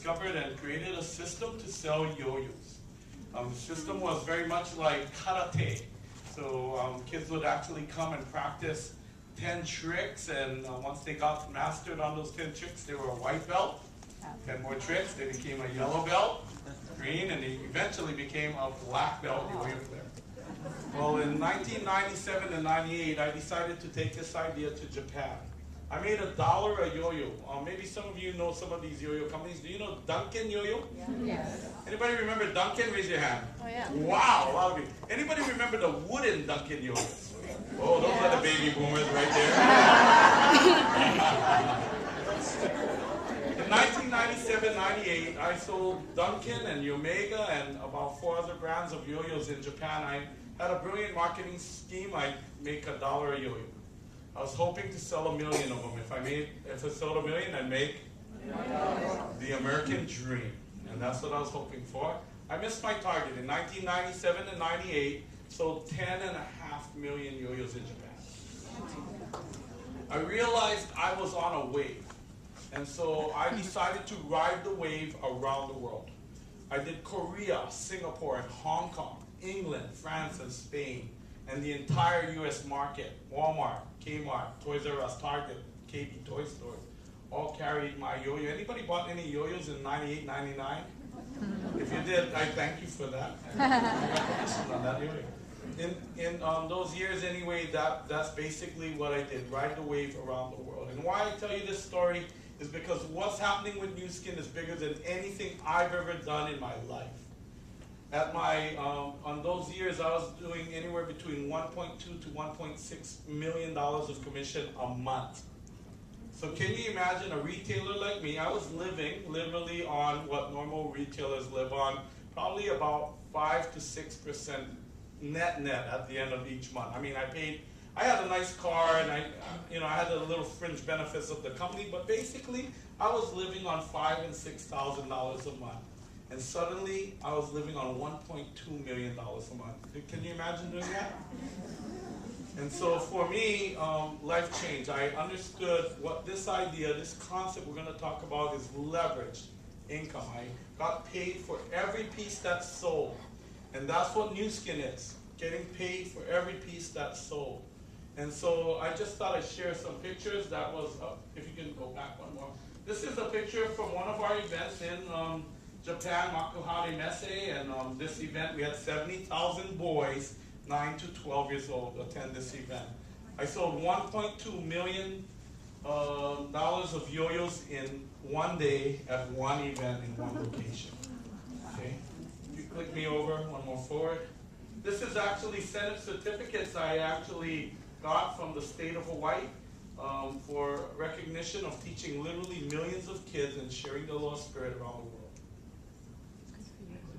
discovered and created a system to sell yo-yos. The system was very much like karate. So kids would actually come and practice 10 tricks, and once they got mastered on those 10 tricks, they were a white belt. 10 more tricks, they became a yellow belt, green, and they eventually became a black belt yo-yo player. Well, in 1997 and 98, I decided to take this idea to Japan. I made $1 a yo-yo. Maybe some of you know some of these yo-yo companies. Do you know Dunkin' yo-yo? Yeah. Yes. Anybody remember Dunkin'? Raise your hand. Oh, yeah. Wow, a lot of you. Anybody remember the wooden Dunkin' yo-yos? Oh, those are the baby boomers right there. In 1997-98, I sold Dunkin' and Omega and about 4 other brands of yo-yos in Japan. I had a brilliant marketing scheme. I'd make $1 a yo-yo. I was hoping to sell 1 million of them. If I sold 1 million, I'd make the American dream. And that's what I was hoping for. I missed my target. In 1997 and 98, sold 10.5 million yo-yos in Japan. I realized I was on a wave. And so I decided to ride the wave around the world. I did Korea, Singapore, and Hong Kong, England, France, and Spain, and the entire US market. Walmart, Kmart, Toys R Us, Target, KB Toy Stores, all carried my yo-yo. Anybody bought any yo-yos in 98, 99? If you did, I thank you for that. On that yo-yo. In those years anyway, that's basically what I did, ride the wave around the world. And why I tell you this story is because what's happening with Nu Skin is bigger than anything I've ever done in my life. At on those years, I was doing anywhere between $1.2 to $1.6 million of commission a month. So can you imagine a retailer like me? I was living literally on what normal retailers live on, probably about 5 to 6% net at the end of each month. I mean, I had a nice car, and I had the little fringe benefits of the company, but basically, I was living on $5,000 and $6,000 a month. And suddenly, I was living on $1.2 million a month. Can you imagine doing that? And so for me, life changed. I understood what this idea, this concept we're going to talk about is leveraged income. I got paid for every piece that's sold. And that's what Nu Skin is, getting paid for every piece that's sold. And so I just thought I'd share some pictures. That was, if you can go back one more. This is a picture from one of our events in Japan, Makuhari Messe, and this event, we had 70,000 boys, 9 to 12 years old, attend this event. I sold $1.2 million of yo-yos in one day at one event in one location. Okay, if you click me over, one more forward. This is actually Senate certificates I actually got from the state of Hawaii for recognition of teaching literally millions of kids and sharing the Lord's Spirit around the world.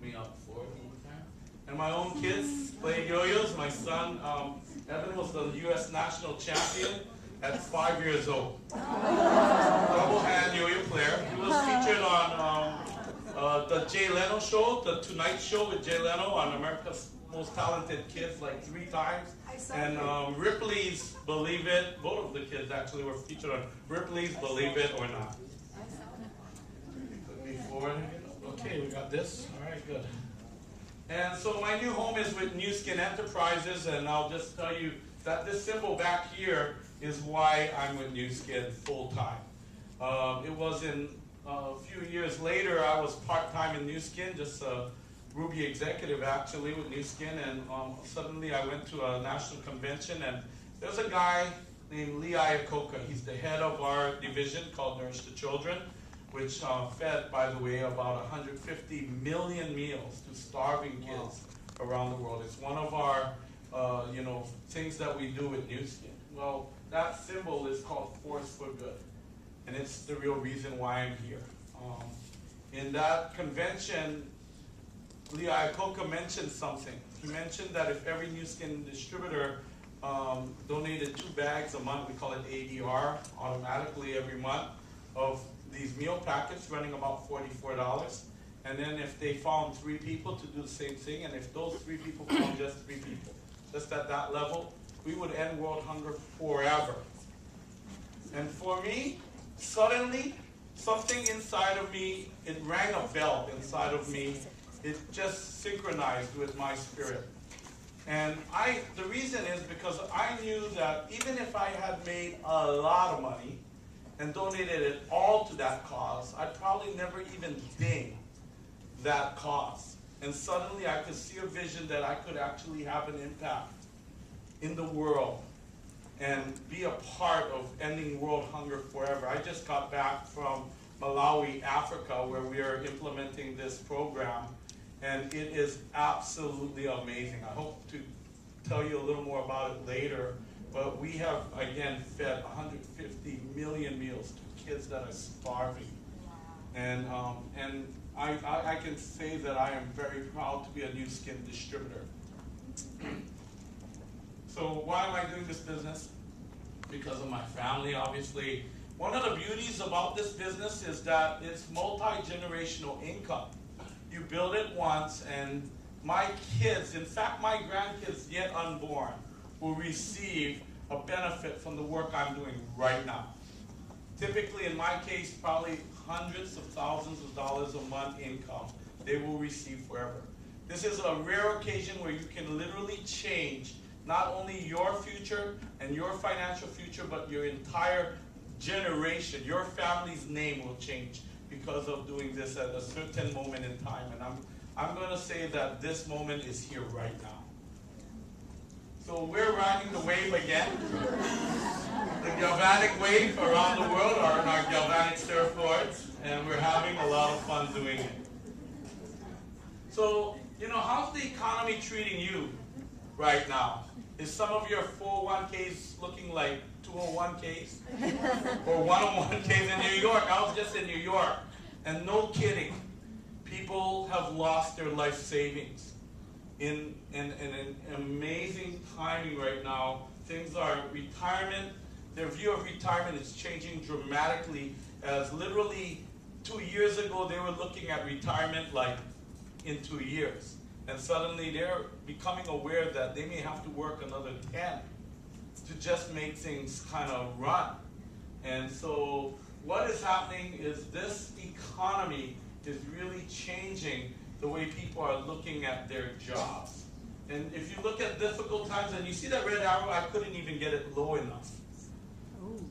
Me up forward one more time. And my own kids play yo-yos. My son, Evan, was the U.S. national champion at 5 years old. Double hand yo-yo player. He was featured on the Jay Leno show, the Tonight Show with Jay Leno on America's Most Talented Kids like 3 times. And Ripley's Believe It, both of the kids actually were featured on Ripley's Believe It or Not. Put me forward. Okay, we got this. All right, good. And so my new home is with Nu Skin Enterprises, and I'll just tell you that this symbol back here is why I'm with Nu Skin full-time. It was in a few years later, I was part-time in Nu Skin, just a Ruby executive actually with Nu Skin, and suddenly I went to a national convention, and there's a guy named Lee Iacocca. He's the head of our division called Nourish the Children, which fed, by the way, about 150 million meals to starving kids around the world. It's one of our, things that we do with Nu Skin. Well, that symbol is called Force for Good, and it's the real reason why I'm here. In that convention, Lee Iacocca mentioned something. He mentioned that if every Nu Skin distributor donated 2 bags a month, we call it ADR, automatically every month, of these meal packets running about $44. And then if they found 3 people to do the same thing, and if those 3 people found just 3 people, just at that level, we would end world hunger forever. And for me, suddenly, something inside of me, it rang a bell inside of me. It just synchronized with my spirit. And the reason is because I knew that even if I had made a lot of money and donated it all to that cause, I'd probably never even ding that cause. And suddenly I could see a vision that I could actually have an impact in the world and be a part of ending world hunger forever. I just got back from Malawi, Africa, where we are implementing this program, and it is absolutely amazing. I hope to tell you a little more about it later, but we have, again, fed 150 million meals to kids that are starving. And I can say that I am very proud to be a New Skin distributor. So why am I doing this business? Because of my family, obviously. One of the beauties about this business is that it's multi-generational income. You build it once, and my kids, in fact my grandkids yet unborn, will receive a benefit from the work I'm doing right now. Typically, in my case, probably hundreds of thousands of dollars a month income they will receive forever. This is a rare occasion where you can literally change not only your future and your financial future, but your entire generation. Your family's name will change because of doing this at a certain moment in time. And I'm going to say that this moment is here right now. So we're riding the wave again. The galvanic wave around the world are in our galvanic surfboards, and we're having a lot of fun doing it. So, how's the economy treating you right now? Is some of your 401ks looking like 201ks? Or 101ks in New York? I was just in New York, and no kidding, people have lost their life savings. In an amazing timing right now, things are retirement. Their view of retirement is changing dramatically, as literally 2 years ago they were looking at retirement like in 2 years. And suddenly they're becoming aware that they may have to work another 10 to just make things kind of run. And so what is happening is this economy is really changing the way people are looking at their jobs. And if you look at difficult times, and you see that red arrow, I couldn't even get it low enough.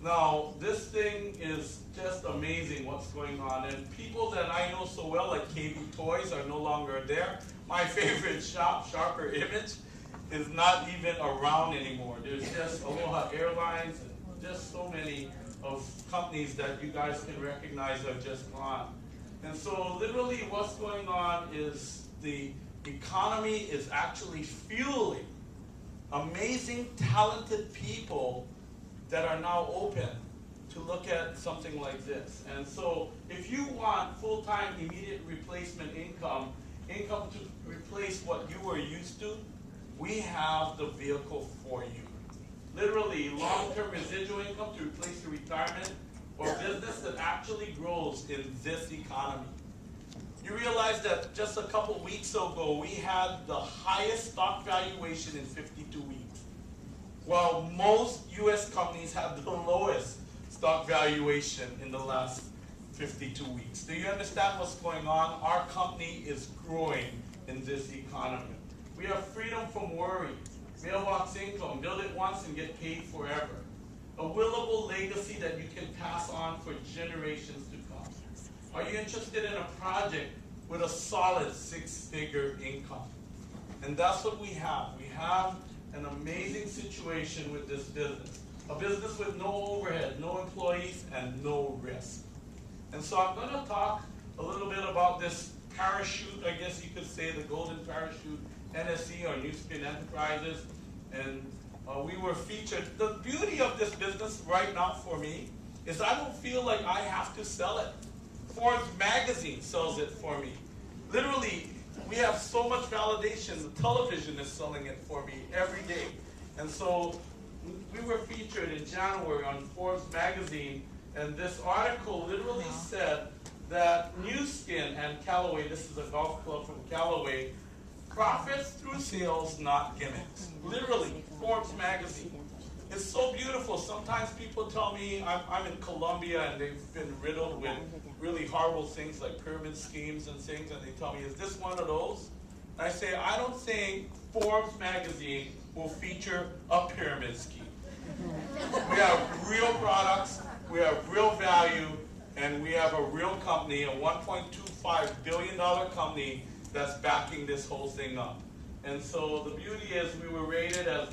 Now, this thing is just amazing what's going on. And people that I know so well, like KB Toys, are no longer there. My favorite shop, Sharper Image, is not even around anymore. There's just Aloha Airlines, and just so many of companies that you guys can recognize are just gone. And so literally what's going on is the economy is actually fueling amazing, talented people that are now open to look at something like this. And so if you want full-time immediate replacement income to replace what you were used to, we have the vehicle for you. Literally, long-term residual income to replace your retirement, or business that actually grows in this economy. You realize that just a couple weeks ago, we had the highest stock valuation in 52 weeks, while most US companies have the lowest stock valuation in the last 52 weeks. Do you understand what's going on? Our company is growing in this economy. We have freedom from worry, mailbox income, build it once and get paid forever. A willable legacy that you can pass on for generations to come. Are you interested in a project with a solid 6-figure income? And that's what we have. We have an amazing situation with this business. A business with no overhead, no employees, and no risk. And so I'm going to talk a little bit about this parachute, I guess you could say, the golden parachute, NSE, or New Skin Enterprises. And we were featured. The beauty of this business right now for me is I don't feel like I have to sell it. Forbes magazine sells it for me. Literally, we have so much validation. The television is selling it for me every day. And so we were featured in January on Forbes magazine, and this article literally said that New Skin and Callaway, this is a golf club from Callaway, profits through sales, not gimmicks. Literally, Forbes magazine. It's so beautiful. Sometimes people tell me, I'm in Colombia and they've been riddled with really horrible things like pyramid schemes and things, and they tell me, is this one of those? And I say, I don't think Forbes magazine will feature a pyramid scheme. We have real products, we have real value, and we have a real company, a $1.25 billion company that's backing this whole thing up. And so the beauty is we were rated as